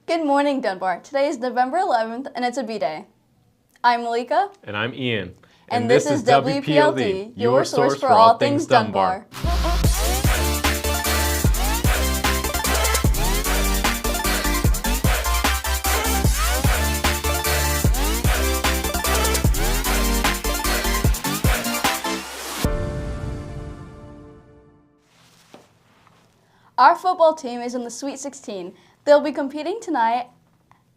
Good morning, Dunbar. Today is November 11th, and it's a B-Day. I'm Malika. And I'm Ian. And this is WPLD, your source for all things Dunbar. Our football team is in the Sweet 16. They'll be competing tonight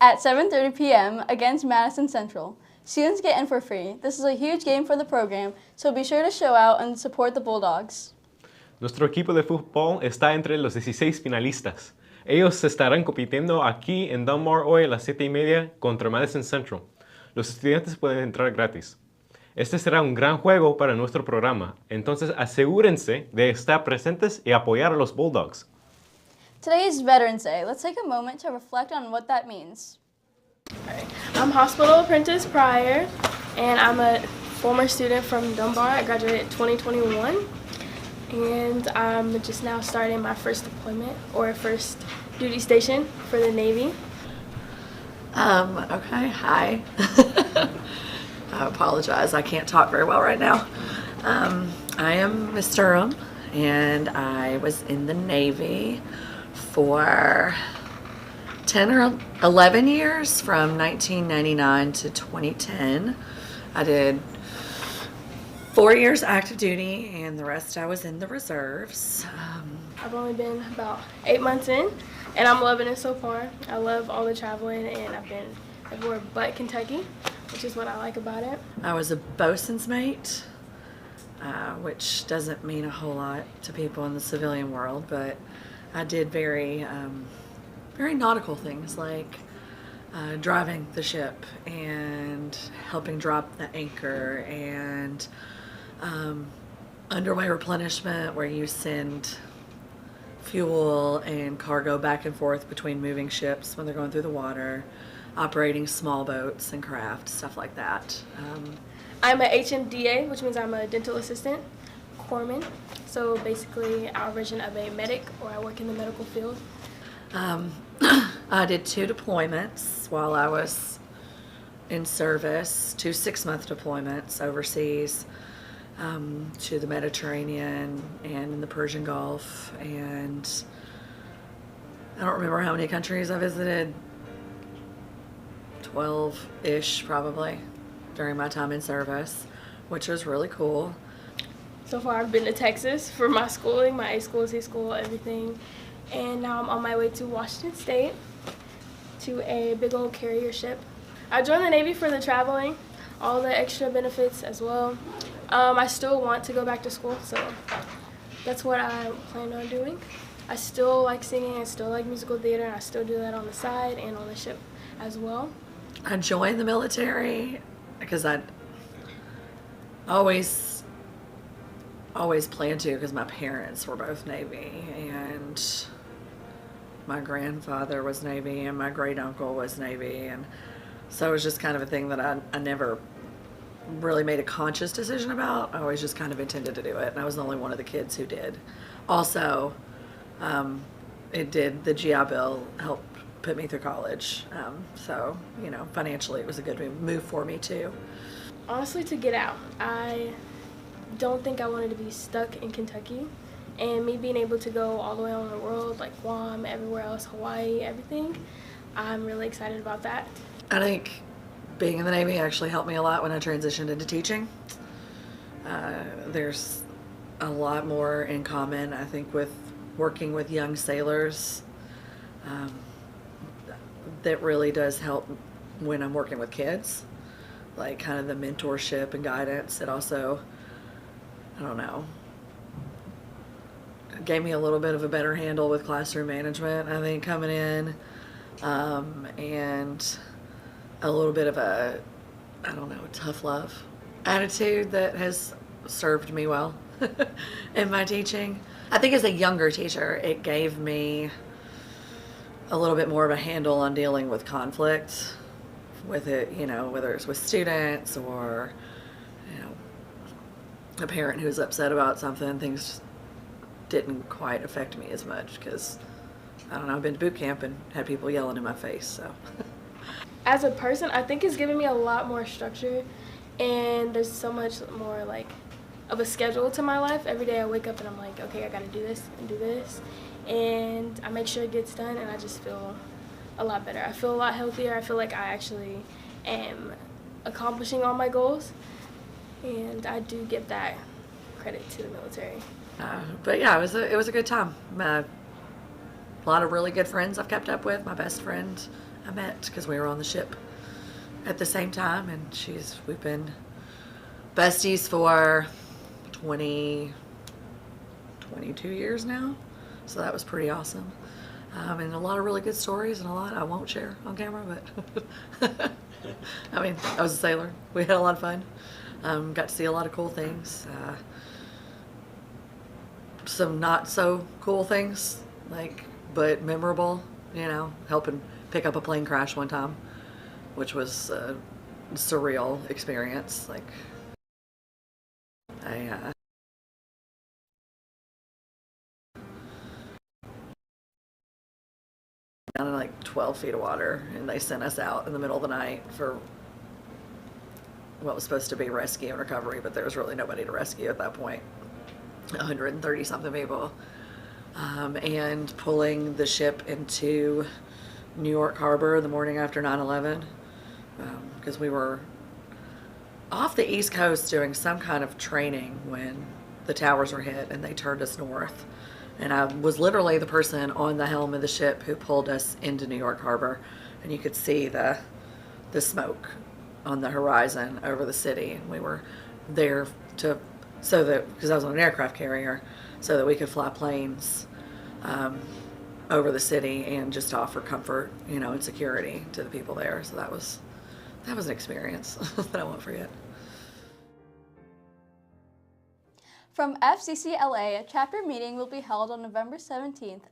at 7:30 p.m. against Madison Central. Students get in for free. This is a huge game for the program, so be sure to show out and support the Bulldogs. Nuestro equipo de fútbol está entre los 16 finalistas. Ellos estarán compitiendo aquí en Dunbar hoy a las 7:30 contra Madison Central. Los estudiantes pueden entrar gratis. Este será un gran juego para nuestro programa, entonces asegúrense de estar presentes y apoyar a los Bulldogs. Today is Veterans Day. Let's take a moment to reflect on what that means. I'm Hospital Apprentice Pryor, and I'm a former student from Dunbar. I graduated 2021, and I'm just now starting my first deployment or first duty station for the Navy. Okay, hi. I apologize, I can't talk very well right now. I am Miss Durham, and I was in the Navy for 10 or 11 years from 1999 to 2010. I did 4 years active duty, and the rest I was in the reserves. I've only been about 8 months in, and I'm loving it so far. I love all the traveling, and I've been everywhere but Kentucky, which is what I like about it. I was a bosun's mate, which doesn't mean a whole lot to people in the civilian world, but I did very nautical things like driving the ship and helping drop the anchor and underway replenishment, where you send fuel and cargo back and forth between moving ships when they're going through the water, operating small boats and craft, stuff like that. I'm a HMDA, which means I'm a dental assistant, corpsman. So basically our version of a medic, or I work in the medical field. I did 2 deployments while I was in service, 2 6-month deployments overseas, to the Mediterranean and in the Persian Gulf, and I don't remember how many countries I visited, 12-ish probably, during my time in service, which was really cool. So far I've been to Texas for my schooling, my A school, C school, everything. And now I'm on my way to Washington State to a big old carrier ship. I joined the Navy for the traveling, all the extra benefits as well. I still want to go back to school, so that's what I plan on doing. I still like singing, I still like musical theater, and I still do that on the side and on the ship as well. I joined the military because I always planned to, because my parents were both Navy, and my grandfather was Navy, and my great uncle was Navy, and so it was just kind of a thing that I never really made a conscious decision about. I always just kind of intended to do it, and I was the only one of the kids who did. Also, the GI Bill helped put me through college, so financially it was a good move for me too. Honestly, to get out. I don't think I wanted to be stuck in Kentucky, and me being able to go all the way around the world, like Guam, everywhere else, Hawaii, everything, I'm really excited about that. I think being in the Navy actually helped me a lot when I transitioned into teaching. There's a lot more in common, I think, with working with young sailors. That really does help when I'm working with kids, like kind of the mentorship and guidance. It also, I don't know, gave me a little bit of a better handle with classroom management, I think, coming in, and a little bit of a, tough love attitude that has served me well in my teaching. I think as a younger teacher, it gave me a little bit more of a handle on dealing with conflict with it, whether it's with students or, a parent who's upset about something. Things didn't quite affect me as much because I don't know, I've been to boot camp and had people yelling in my face, so. As a person, I think it's given me a lot more structure, and there's so much more like of a schedule to my life. Every day I wake up and I'm like, okay, I gotta do this and do this, and I make sure it gets done, and I just feel a lot better. I feel a lot healthier. I feel like I actually am accomplishing all my goals, and I do give that credit to the military. But yeah, it was a good time. A lot of really good friends I've kept up with. My best friend I met because we were on the ship at the same time, and we've been besties for 22 years now, so that was pretty awesome. And a lot of really good stories, and a lot I won't share on camera, but I mean, I was a sailor. We had a lot of fun. Got to see a lot of cool things. Some not so cool things, but memorable, helping pick up a plane crash one time, which was a surreal experience. Down in 12 feet of water, and they sent us out in the middle of the night for what was supposed to be rescue and recovery, but there was really nobody to rescue at that point. 130 something people, and pulling the ship into New York Harbor the morning after 9/11, because we were off the East Coast doing some kind of training when the towers were hit, and they turned us north. And I was literally the person on the helm of the ship who pulled us into New York Harbor, and you could see the smoke on the horizon over the city. And we were there because I was on an aircraft carrier, so that we could fly planes over the city and just offer comfort, and security to the people there. So that was an experience that I won't forget. From FCCLA, a chapter meeting will be held on November 17th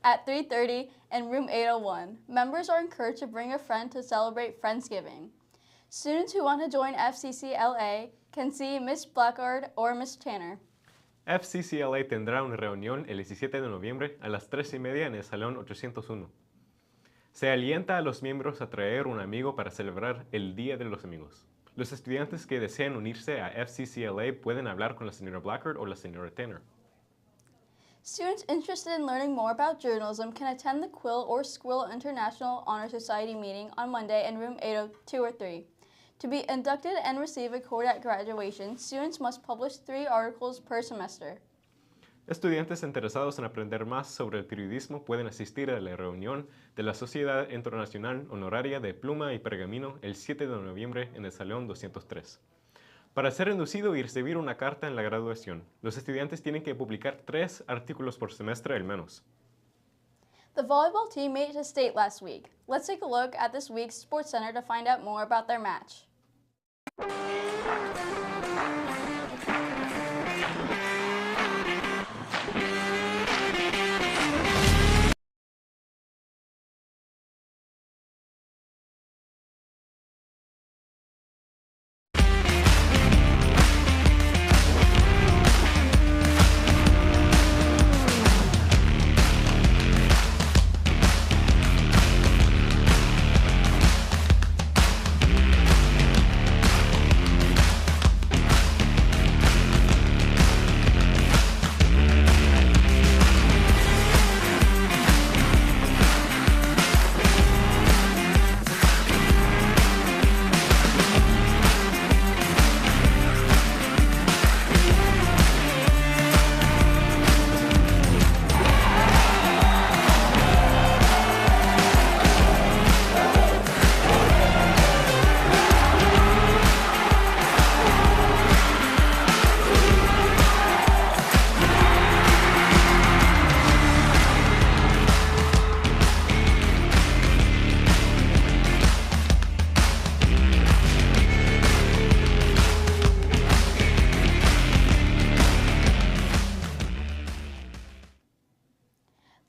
at 3:30 in room 801. Members are encouraged to bring a friend to celebrate Friendsgiving. Students who want to join FCCLA can see Miss Blackard or Miss Tanner. FCCLA tendrá una reunión el 17 de noviembre a las 3:30 en el Salón 801. Se alienta a los miembros a traer un amigo para celebrar el Día de los Amigos. Los estudiantes que desean unirse a FCCLA pueden hablar con la señora Blackard o la señora Tanner. Students interested in learning more about journalism can attend the Quill or Squirrel International Honor Society meeting on Monday in room 802 or 3. To be inducted and receive a code at graduation, students must publish 3 articles per semester. Estudiantes interesados en aprender más sobre el periodismo pueden asistir a la reunión de la Sociedad Internacional Honoraria de Pluma y Pergamino el 7 de noviembre en el Salón 203. Para ser inducido y recibir una carta en la graduación, los estudiantes tienen que publicar 3 artículos por semestre al menos. The volleyball team made it to state last week. Let's take a look at this week's Sports Center to find out more about their match.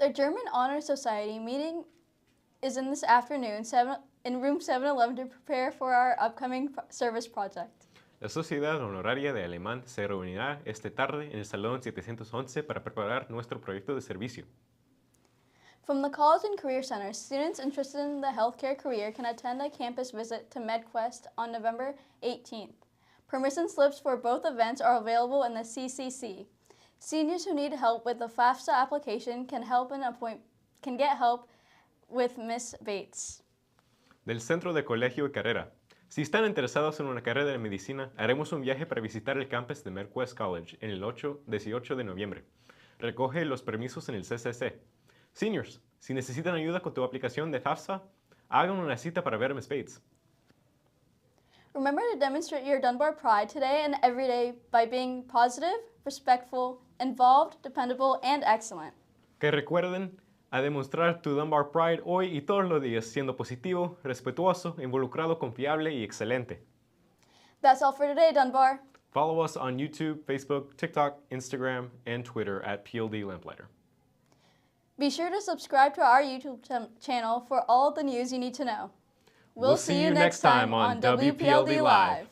The German Honor Society meeting is in this afternoon in room 711 to prepare for our upcoming service project. La Sociedad Honoraria de Alemán se reunirá esta tarde en el Salón 711 para preparar nuestro proyecto de servicio. From the College and Career Center, students interested in the healthcare career can attend a campus visit to MedQuest on November 18th. Permission slips for both events are available in the CCC. Seniors who need help with the FAFSA application can get help with Miss Bates. Del Centro de Colegio y Carrera. Si están interesados en una carrera de medicina, haremos un viaje para visitar el campus de MedQuest College en el 18 de noviembre. Recoge los permisos en el CCC. Seniors, si necesitan ayuda con tu aplicación de FAFSA, hagan una cita para ver a Miss Bates. Remember to demonstrate your Dunbar pride today and every day by being positive, respectful, involved, dependable, and excellent. Que recuerden a demostrar tu Dunbar Pride hoy y todos los días, siendo positivo, respetuoso, involucrado, confiable y excelente. That's all for today, Dunbar. Follow us on YouTube, Facebook, TikTok, Instagram, and Twitter at PLD Lamplighter. Be sure to subscribe to our YouTube channel for all the news you need to know. We'll see you next time on WPLD Live.